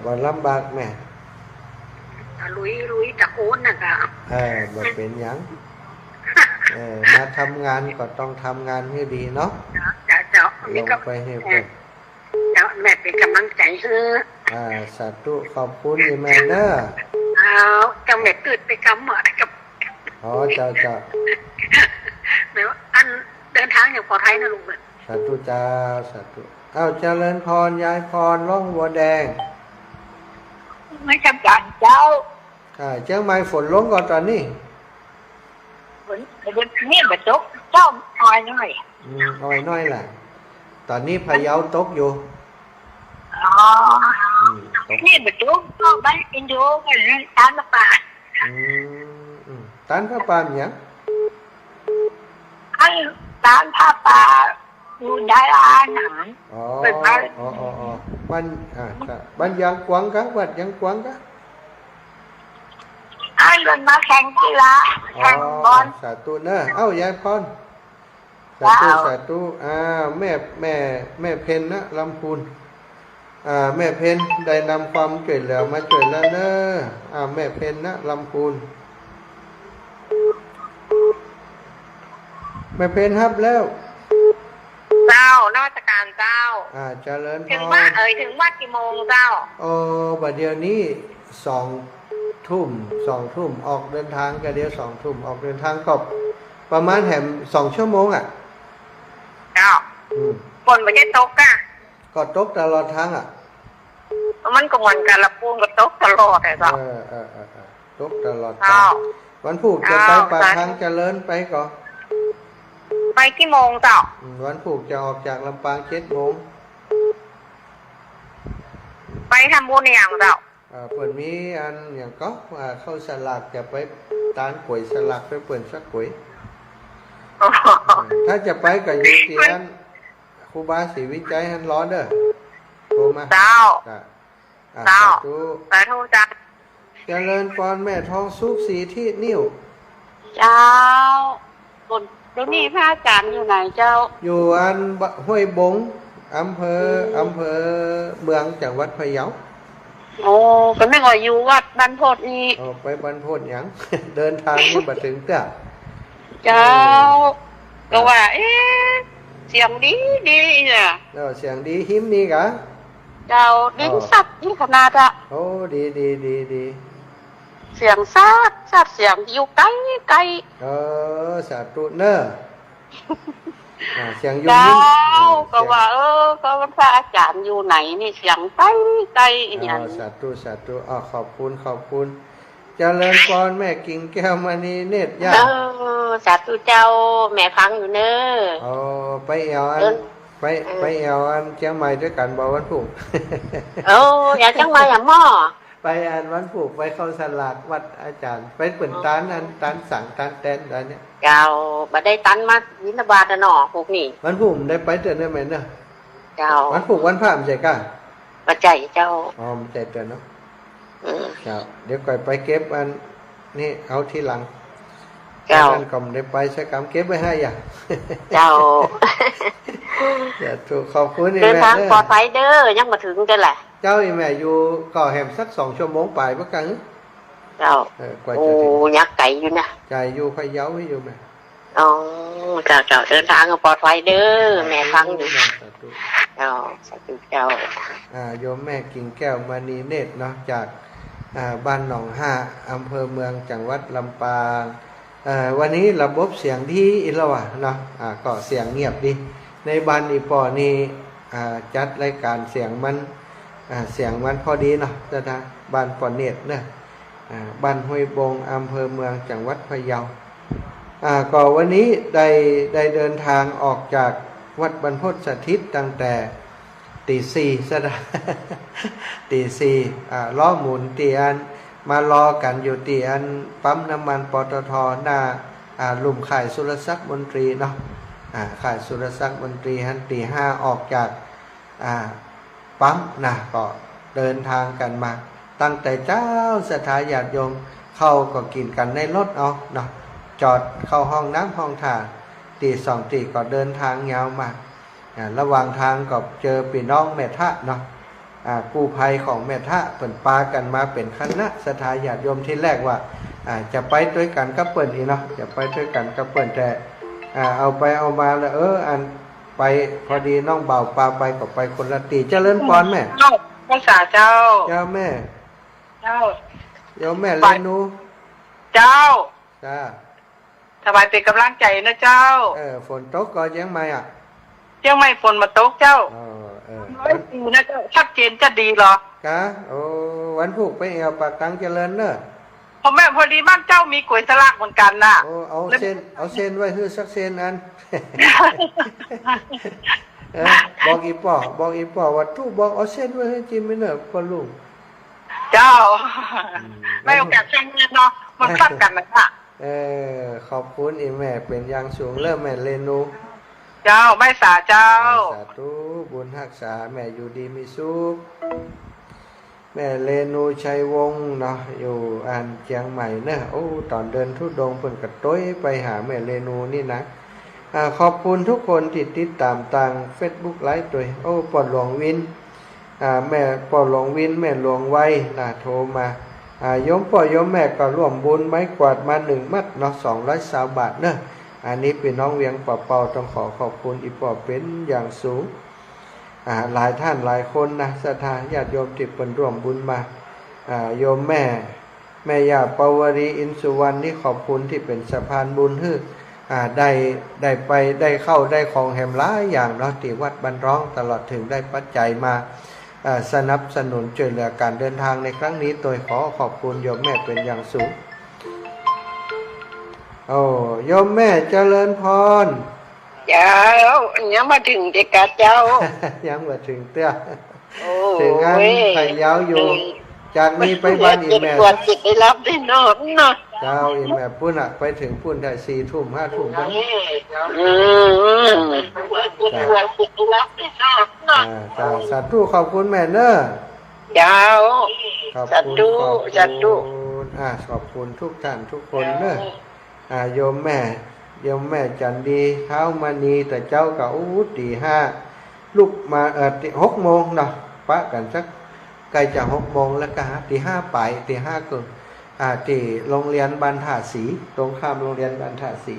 บ่ลำบากแม่ลุยตะโอนน่ะก็บ่เป็นหยังมาทำงานก็ต้องทำงานให้ดีเนาะเจ้าลงไปให้เพิ่นเจ้าแม่เป็นกำลังใจให้สาธุขอบคุณแม่เด้อเจ้าแม่ตื่นไปกำหมอกับ อ๋อเจ้าเจ้า เดี๋ยวอันเดินทางอย่างปลอดภัยนะลุงเบิด สาธุจ้าสาธุเอาเจริญพรยายพรร่องบัวแดง ไม่จำกัดเจ้า เชียงใหม่ฝนลงก่อนตอนนี้ เหมือนเดี๋ยวนี้แบบจกเจ้าออยหน่อย อ้อยน้อยแหละตอนนี้พะเยาตกอยู่ อ๋อ ตก นี่แบบจกก็บ้านอินโดกันเรื่องตามมาป่า ตันพระปามเนี่ยง ไอ้ตามผ้าป่าอยู่ได้อาหนัง อ๋อ เป็นบ้าน อ๋อบ้านจ้ะบ้านยางกวางกะวัดยางกวางกะ ไอ้เดินมาแข่งกีฬา อ๋ แข่งบอล สาธุเนอะเอ้ายายพรสาธุแม่เพนนะลำพูนแม่เพนได้นำความช่วยเหลือมาช่วยแล้วเนอะแม่เพนนะลำพูนแม่เพนฮับแล้ว เจ้านวัตการเจ้า เจริญพร ถึงว่าถึงว่ากี่โมงเจ้า บัดเดี๋ยวนี้2 ทุ่มออกเดินทางกันเดี๋ยว2 ทุ่มออกเดินทางก็ประมาณแหม2 ชั่วโมงเจ้าฝนไม่ใช่ตกอ่ะ ก็ตกตลอดทางมันก็เหมือนกันละปูนก็ตกตลอดเลยเจ้า ตกตลอดทางวันพุธจะไปปากทางเจริญไปก่อน ไปกี่โมงเจ้า วันพุธจะออกจากลำปาง7 โมง ไปทำบุญอย่างเจ้า เปิดมีอันอย่างก็เข้าสลักจะไปตานป่วยสลักไปเปิดสักป่วยถ้าจะไปกับยูเตียนครูบาศรีวิจัยฮันร้อนเด้อโทรมา เจ้า สาธุ สาธุจ้า เจริญพรแม่ทองสุขสีที่นิ้ว เจ้าเดี๋ยวนี้พระอาจารย์อยู่ไหนเจ้า อยู่อันห้วยบงอำเภอเมืองจังหวัดพะเยา โอ้ก็ไม่ก็อยู่วัดบรรพตนี่ ไปบรรพตหยัง เดินทางนี่มาถึงเต้อ เจ้าก็ว่าเสียงดีเนี่ย แล้วเสียงดีหิมนี่กะ เจ้าดิ้นสัตว์นี่ขนาดอะ โอ้ดี เสียงสัตว์เสียงอยู่ไกล สาธุเนอะเสียงยุ่ง เจ้า ยิ้ม ก็ว่าก็พระอาจารย์อยู่ไหนนี่เสียงไกลอย่าง สาธุขอบคุณเจริญพรแม่กิ่งแก้วมณีเนตรย่า สาธุเจ้าแม่ฟังอยู่เนอะ ไปแอวอันไปแอวอันเชียงใหม่ด้วยกันบ่วันพุธ อย่าจังมาอย่าหม้อ ไปอันวันพุธไปเข้าสลากวัดอาจารย์ไปเปิ่นตานอันตานสั่งตานแตนอะไรเนี่ย เจ้าบัดได้ตันมาวินบาตหนอพวกนี้ วันพุธได้ไปเตือนได้ไหมเนอะ เจ้า วันพุธวันพระไม่ใช่ก้า ปัจจัยเจ้า ไม่ใช่เตือนเนาะครับเดี๋ยวก่อยไปเก็บอันนี่เอาทีหลัง เจ้า ท่านก็ไม่ได้ไปใช้กรรมเก็บไว้ให้อย่าง เจ้า ถูกขอบคุณ เดินทางปลอดภัยเด้อยังมาถึงกันแหละ เจ้าอีแม่อยู่ก่อแหมสัก2 ชั่วโมงไปเมื่อกัน เจ้าก ว่า โอ้ จะถึง ยักษ์ไก่อยู่นะ ใจอยู่พะเยาให้อยู่แม่ อ๋อเจ้าเดินทางปลอดภัยเด้อแม่ฟังอยู่ สาธุ เจ้าสาธุเจ้า โยมแม่กิ่งแก้วมณีเนตรเนาะจากบ้านหนองห้าอำเภอเมืองจังหวัดลำปางวันนี้ระบบเสียงดีอีกแล้วเนาะก็เสียงเงียบดีในบ้านอีปอนี่จัดรายการเสียงมันพอดีเนาะจ้ะบ้านปอเนตรเนาะบ้านห้วยบงอำเภอเมืองจังหวัดพะเยาก็วันนี้ได้เดินทางออกจากวัดบรรพตสถิตตั้งแต่ตีสี่ซะนะ ตีสี่ล้อหมุนเตียนมารอกันอยู่เตียนปั๊มน้ำมันปตทหน้าลุ่มข่ายสุรศักดิ์มนตรีเนาะข่ายสุรศักดิ์มนตรีฮันตี 5ออกจากปั๊มนะก็เดินทางกันมาตั้งแต่เจ้าสถาญาติโยมเข้าก็กินกันในรถเอาเนาะจอดเข้าห้องน้ำห้องท่าตี 2 ตีก็เดินทางยาวมาระหว่างทางก็เจอพี่น้องแม่ทะเนาะกู้ภัยของแม่ทะเปิ่นปากันมาเป็นคณะสถาญาติโยมที่แรกว่าจะไปด้วยกันกับเปิ่นอีเนาะจะไปด้วยกันกับเปิ่นแต่เอาไปเอามาแล้วอันไปพอดีน้องเบาปาไปก็ไปคนละตีเจริญพรแม่ เจ้าภาษาเจ้า เจ้าแม่ เจ้า เจ้าแม่เรนู เจ้า จ้า สบายเป็นกำลังใจนะเจ้าฝนตกก็ยังไม่อ่ะยังไม่ฝนมาตกเจ้าร้อยปีนะเจ้าชัดเจนจะดีหรอกะโอ้วันพุกไปเอวปากตังเจริญเนอะพอแม่พอดีบ้านเจ้ามีก๋วยสลักเหมือนกันน่ะโอ้เอาเส้นไว้ให้สักเส้นอันบอกอีป่อว่าทุกบอกเอาเส้นไว้ให้จิ้มไม่เนอะพ่อลุงเจ้าไม่โอกาสแข่งเนาะมันคลับกันนะคะขอบคุณอีแม่เป็นอย่างสูงเริ่มแม่เรนูเจ้าไม่สาเจ้าสาธุบุญรักษาแม่อยู่ดีมีสุขแม่เรนูชัยวงศ์เนาะอยู่อันเชียงใหม่เนอะโอ้ตอนเดินทุดงเพิ่นกระต้ยไปหาแม่เรนูนี่นะขอบคุณทุกคนที่ติดตามทาง Facebook ไลฟ์ด้วยโอ้ปอดหลวงวินแม่ปอดหลวงวินแม่หลวงไว้นะโทรมาโยมพ่อโยมแม่ก็ร่วมบุญไม้กวาดมา1 มัดเนาะ220 บาทเนอะอันนี้เป็นน้องเวียงเป่าต้องขอบคุณอีปอเป็นอย่างสูงหลายท่านหลายคนนะศรัทธาญาติโยมที่เป็นร่วมบุญมาโยมแม่ย่าปวรีอินสุวรรณนี่ขอบคุณที่เป็นสะพานบุญให้ได้ไปได้เข้าได้ของแหมหลายอย่างเนาะที่วัดบ้านร้องตลอดถึงได้ปัจจัยมาสนับสนุนช่วยเหลือการเดินทางในครั้งนี้โดยขอขอบคุณโยมแม่เป็นอย่างสูงโอ้โยมแม่เจริญพรเจ้ายังมาถึงเด็กกะเจ้ายังมาถึงเตี้ยถึงงานไผ่ยาวอยู่จากนี้ไปบ้านอีแม่ปวดจิตได้รับได้นอนเนาะเจ้าอีแม่ปุ้นไปถึงปุ้นได้4 ทุ่ม5 ทุ่มกันสาธุขอบคุณแม่เนอะเจ้าสาธุขอบคุณทุกท่านทุกคนเนอะโยมแม่จันดีเท้ามณีแต่เจ้าก็ตี 5ลุกมา6 โมงเนาะปะกันสักใกล้จะ6 โมงแล้วก็ตี 5ไปตี 5ก็ที่โรงเรียนบรรทัดศรีตรงข้ามโรงเรียนบรรทัดศรี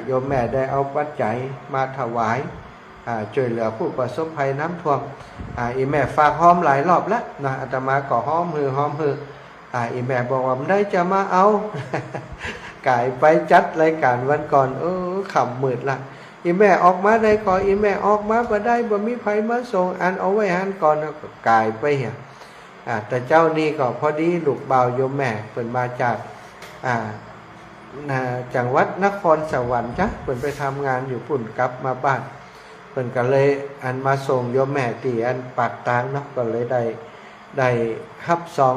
โยมแม่ได้เอาปัจจัยมาถวายช่วยเหลือผู้ประสบภัยน้ำท่วมอีแม่ฝากหอมหลายรอบแล้วนะอาตมาก็หอมฮืออีแม่บอกว่าไม่ได้จะมาเอากายไปจัดรายการวันก่อนขำมืดละอีแม่ออกมาได้ขออีแม่ออกมาบ่ได้บ่มีไผมาส่งอันเอาไว้หันก่อนก็กายไปเหี้ยแต่เจ้านี่ก็พอดีลูกบ่าวโยมแม่เพิ่นมาจากจังหวัดนครสวรรค์จ้ะเพิ่นไปทำงานอยู่ปุ่นกลับมาบ้านเพิ่นก็เลยอันมาส่งโยมแม่ที่อันปากตางเนาะก็เลยได้รับซอง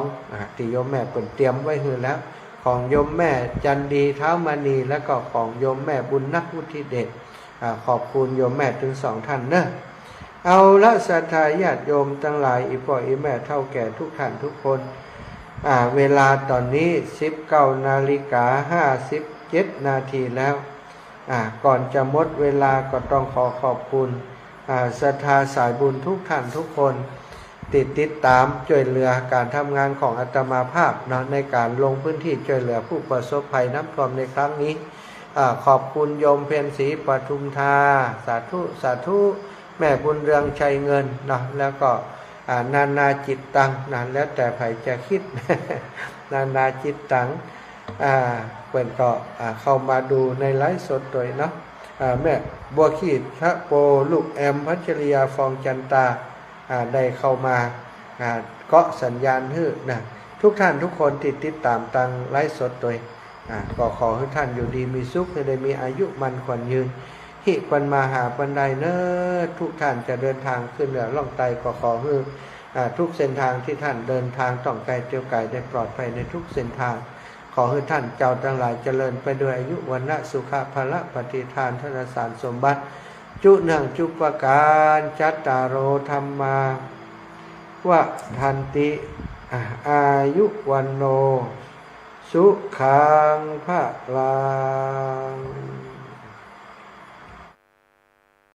ที่โยมแม่เพิ่นเตรียมไว้ให้แล้วของโยมแม่จันดีเท้ามณีแล้วก็ของโยมแม่บุญนักวุฒิเดชขอบคุณโยมแม่ถึง2 ท่านเนอะเอาละศรัทธาญาติโยมทั้งหลายอีพ่ออีแม่เฒ่าแก่ทุกท่านทุกคนเวลาตอนนี้19:57 นาทีแล้วก่อนจะหมดเวลาก็ต้องขอบคุณศรัทธาสายบุญทุกท่านทุกคนติดตามช่วยเหลือการทำงานของอาตมาภาพเนาะในการลงพื้นที่ช่วยเหลือผู้ประสบภัยน้ำท่วมในครั้งนี้ขอบคุณโยมเพ็ญศรีปทุมธาสาธุแม่บุญเรืองชัยเงินเนาะแล้วก็นาจิตตังนะแล้วแต่ใครจะคิด นาจิตตังเปิดก็เข้ามาดูในไลฟ์สดโดยเนาะแม่บัวขีดพระโปลูกแอมพัชริยาฟองจันตาได้เข้ามาเกาะสัญญาณฮื้อนะทุกท่านทุกคนติดตามตังไลฟ์สดโดยก็ขอให้ท่านอยู่ดีมีสุขให้ได้มีอายุมันขวัญยืนหิปันมาหาปันใดเนอทุกท่านจะเดินทางขึ้นเหนือล่องไตก็ขอให้ทุกเส้นทางที่ท่านเดินทางต้องไกลเที่ยวไกลได้ปลอดภัยในทุกเส้นทางขอให้ท่านเจ้าทั้งหลายเจริญไปด้วยอายุวันนะสุขภละปฏิทานธนสารสมบัติจุเนืองจุปการจัตตารโอธรรมาวะทันติอายุวันโนสุขังภะลัง